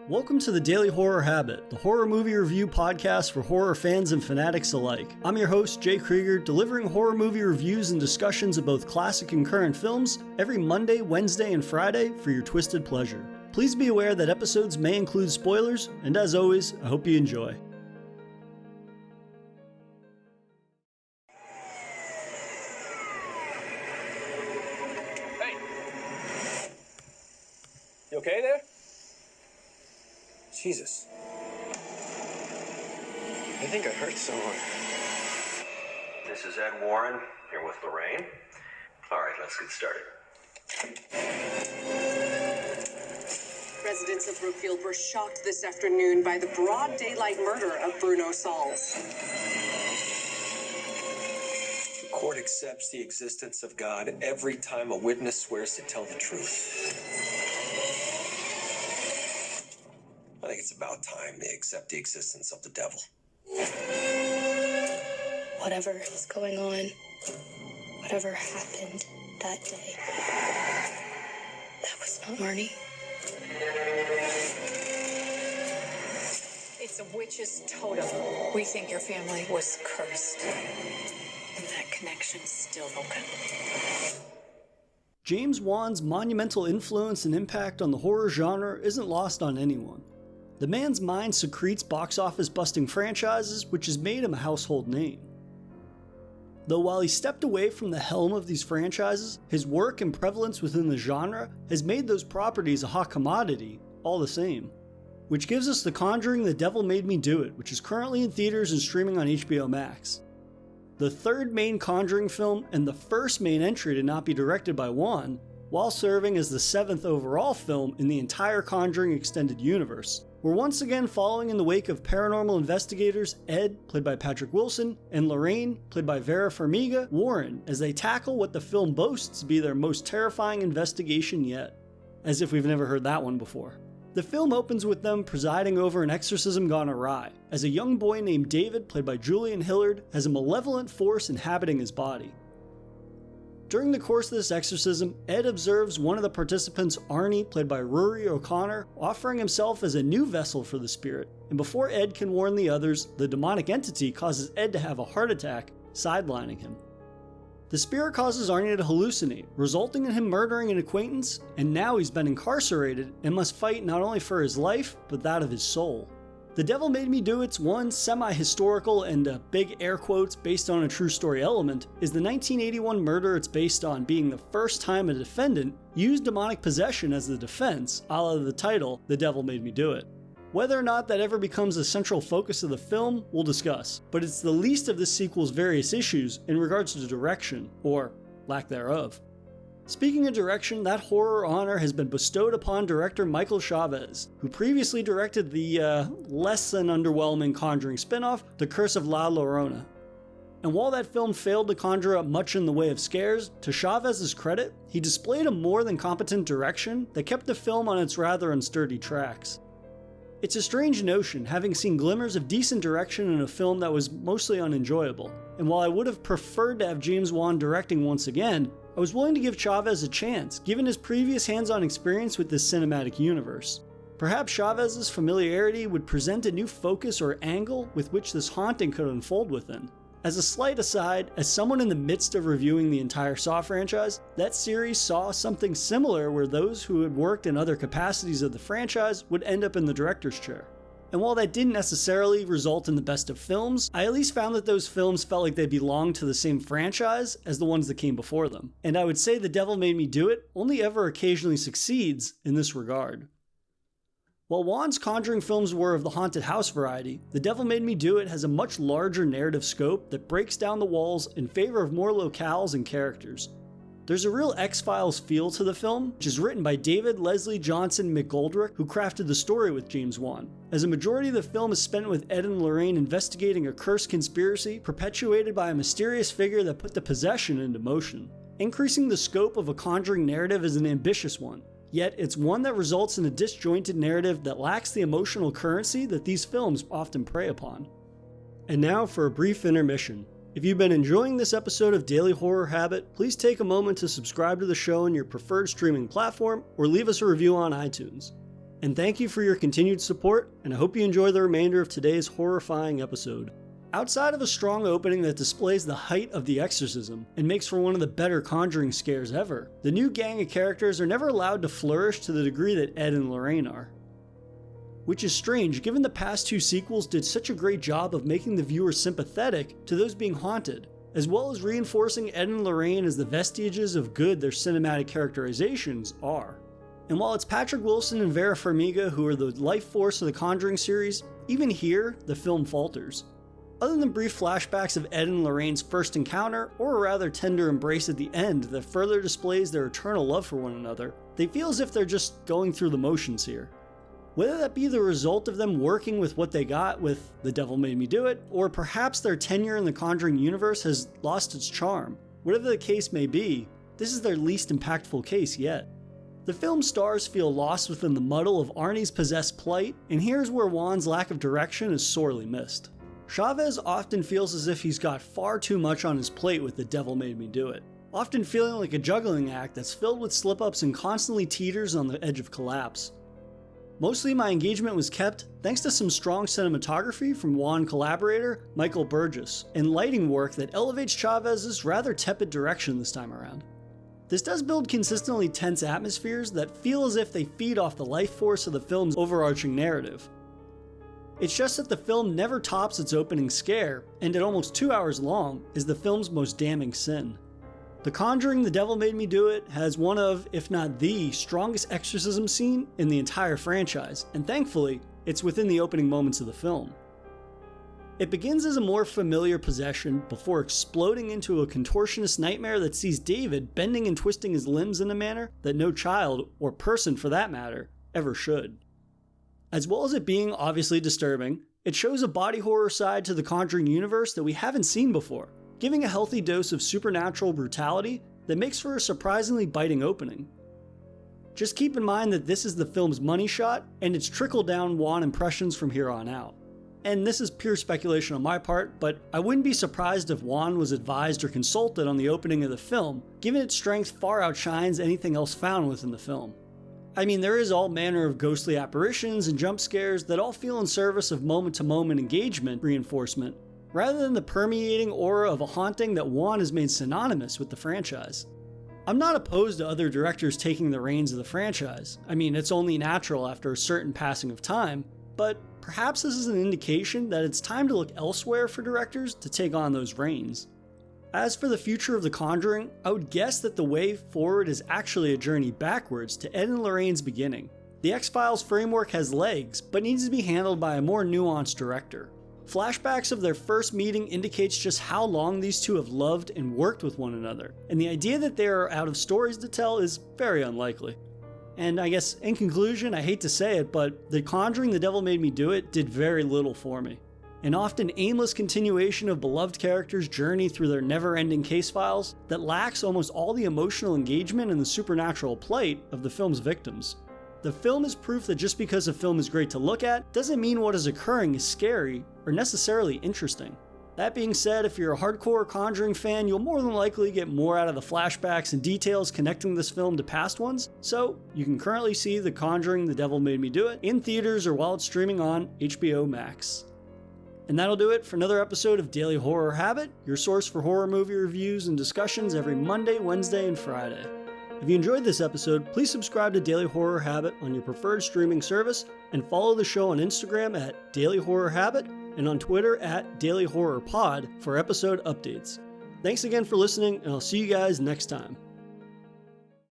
Welcome to the Daily Horror Habit, the horror movie review podcast for horror fans and fanatics alike. I'm your host, Jay Krieger, delivering horror movie reviews and discussions of both classic and current films every Monday, Wednesday, and Friday for your twisted pleasure. Please be aware that episodes may include spoilers, and as always, I hope you enjoy. Hey! You okay there? Jesus. I think I hurt someone. This is Ed Warren, here with Lorraine. All right, let's get started. Residents of Brookfield were shocked this afternoon by the broad daylight murder of Bruno Sauls. The court accepts the existence of God every time a witness swears to tell the truth. I think it's about time they accept the existence of the devil. Whatever is going on, whatever happened that day, that was not Marnie. It's a witch's totem. We think your family was cursed. And that connection's still open. James Wan's monumental influence and impact on the horror genre isn't lost on anyone. The man's mind secretes box office busting franchises, which has made him a household name. Though while he stepped away from the helm of these franchises, his work and prevalence within the genre has made those properties a hot commodity, all the same. Which gives us The Conjuring: The Devil Made Me Do It, which is currently in theaters and streaming on HBO Max. The third main Conjuring film and the first main entry to not be directed by Wan, while serving as the seventh overall film in the entire Conjuring extended universe. We're once again following in the wake of paranormal investigators Ed, played by Patrick Wilson, and Lorraine, played by Vera Farmiga, Warren, as they tackle what the film boasts to be their most terrifying investigation yet. As if we've never heard that one before. The film opens with them presiding over an exorcism gone awry, as a young boy named David, played by Julian Hillard, has a malevolent force inhabiting his body. During the course of this exorcism, Ed observes one of the participants, Arnie, played by Rory O'Connor, offering himself as a new vessel for the spirit, and before Ed can warn the others, the demonic entity causes Ed to have a heart attack, sidelining him. The spirit causes Arnie to hallucinate, resulting in him murdering an acquaintance, and now he's been incarcerated and must fight not only for his life, but that of his soul. The Devil Made Me Do It's one semi-historical and big air quotes based on a true story element is the 1981 murder it's based on being the first time a defendant used demonic possession as the defense, a la the title, The Devil Made Me Do It. Whether or not that ever becomes a central focus of the film, we'll discuss, but it's the least of this sequel's various issues in regards to direction, or lack thereof. Speaking of direction, that horror honor has been bestowed upon director Michael Chavez, who previously directed the less than underwhelming Conjuring spin-off, The Curse of La Llorona. And while that film failed to conjure up much in the way of scares, to Chavez's credit, he displayed a more than competent direction that kept the film on its rather unsturdy tracks. It's a strange notion, having seen glimmers of decent direction in a film that was mostly unenjoyable, and while I would have preferred to have James Wan directing once again, I was willing to give Chavez a chance, given his previous hands-on experience with this cinematic universe. Perhaps Chavez's familiarity would present a new focus or angle with which this haunting could unfold within. As a slight aside, as someone in the midst of reviewing the entire Saw franchise, that series saw something similar where those who had worked in other capacities of the franchise would end up in the director's chair. And while that didn't necessarily result in the best of films, I at least found that those films felt like they belonged to the same franchise as the ones that came before them. And I would say The Devil Made Me Do It only ever occasionally succeeds in this regard. While Wan's Conjuring films were of the haunted house variety, The Devil Made Me Do It has a much larger narrative scope that breaks down the walls in favor of more locales and characters. There's a real X-Files feel to the film, which is written by David Leslie Johnson McGoldrick, who crafted the story with James Wan, as a majority of the film is spent with Ed and Lorraine investigating a cursed conspiracy perpetuated by a mysterious figure that put the possession into motion. Increasing the scope of a Conjuring narrative is an ambitious one, yet it's one that results in a disjointed narrative that lacks the emotional currency that these films often prey upon. And now for a brief intermission. If you've been enjoying this episode of Daily Horror Habit, please take a moment to subscribe to the show on your preferred streaming platform or leave us a review on iTunes. And thank you for your continued support, and I hope you enjoy the remainder of today's horrifying episode. Outside of a strong opening that displays the height of the exorcism and makes for one of the better Conjuring scares ever, the new gang of characters are never allowed to flourish to the degree that Ed and Lorraine are. Which is strange given the past two sequels did such a great job of making the viewer sympathetic to those being haunted, as well as reinforcing Ed and Lorraine as the vestiges of good their cinematic characterizations are. And while it's Patrick Wilson and Vera Farmiga who are the life force of the Conjuring series, even here, the film falters. Other than brief flashbacks of Ed and Lorraine's first encounter, or a rather tender embrace at the end that further displays their eternal love for one another, they feel as if they're just going through the motions here. Whether that be the result of them working with what they got with The Devil Made Me Do It, or perhaps their tenure in the Conjuring universe has lost its charm, whatever the case may be, this is their least impactful case yet. The film's stars feel lost within the muddle of Arnie's possessed plight, and here's where Juan's lack of direction is sorely missed. Chavez often feels as if he's got far too much on his plate with The Devil Made Me Do It, often feeling like a juggling act that's filled with slip-ups and constantly teeters on the edge of collapse. Mostly my engagement was kept thanks to some strong cinematography from Juan collaborator Michael Burgess, and lighting work that elevates Chavez's rather tepid direction this time around. This does build consistently tense atmospheres that feel as if they feed off the life force of the film's overarching narrative. It's just that the film never tops its opening scare, and at almost 2 hours long, is the film's most damning sin. The Conjuring The Devil Made Me Do It has one of, if not the, strongest exorcism scene in the entire franchise, and thankfully, it's within the opening moments of the film. It begins as a more familiar possession before exploding into a contortionist nightmare that sees David bending and twisting his limbs in a manner that no child, or person for that matter, ever should. As well as it being obviously disturbing, it shows a body horror side to the Conjuring universe that we haven't seen before, giving a healthy dose of supernatural brutality that makes for a surprisingly biting opening. Just keep in mind that this is the film's money shot, and it's trickle-down Juan impressions from here on out. And this is pure speculation on my part, but I wouldn't be surprised if Juan was advised or consulted on the opening of the film, given its strength far outshines anything else found within the film. I mean, there is all manner of ghostly apparitions and jump scares that all feel in service of moment-to-moment engagement reinforcement, rather than the permeating aura of a haunting that Juan has made synonymous with the franchise. I'm not opposed to other directors taking the reins of the franchise. I mean, it's only natural after a certain passing of time, but perhaps this is an indication that it's time to look elsewhere for directors to take on those reins. As for the future of The Conjuring, I would guess that the way forward is actually a journey backwards to Ed and Lorraine's beginning. The X-Files framework has legs, but needs to be handled by a more nuanced director. Flashbacks of their first meeting indicates just how long these two have loved and worked with one another, and the idea that they are out of stories to tell is very unlikely. And I guess, in conclusion, I hate to say it, but The Conjuring The Devil Made Me Do It did very little for me. An often aimless continuation of beloved characters' journey through their never-ending case files that lacks almost all the emotional engagement and the supernatural plight of the film's victims. The film is proof that just because a film is great to look at, doesn't mean what is occurring is scary or necessarily interesting. That being said, if you're a hardcore Conjuring fan, you'll more than likely get more out of the flashbacks and details connecting this film to past ones, so you can currently see The Conjuring The Devil Made Me Do It in theaters or while it's streaming on HBO Max. And that'll do it for another episode of Daily Horror Habit, your source for horror movie reviews and discussions every Monday, Wednesday, and Friday. If you enjoyed this episode, please subscribe to Daily Horror Habit on your preferred streaming service, and follow the show on Instagram at Daily Horror Habit and on Twitter at Daily Horror Pod for episode updates. Thanks again for listening, and I'll see you guys next time.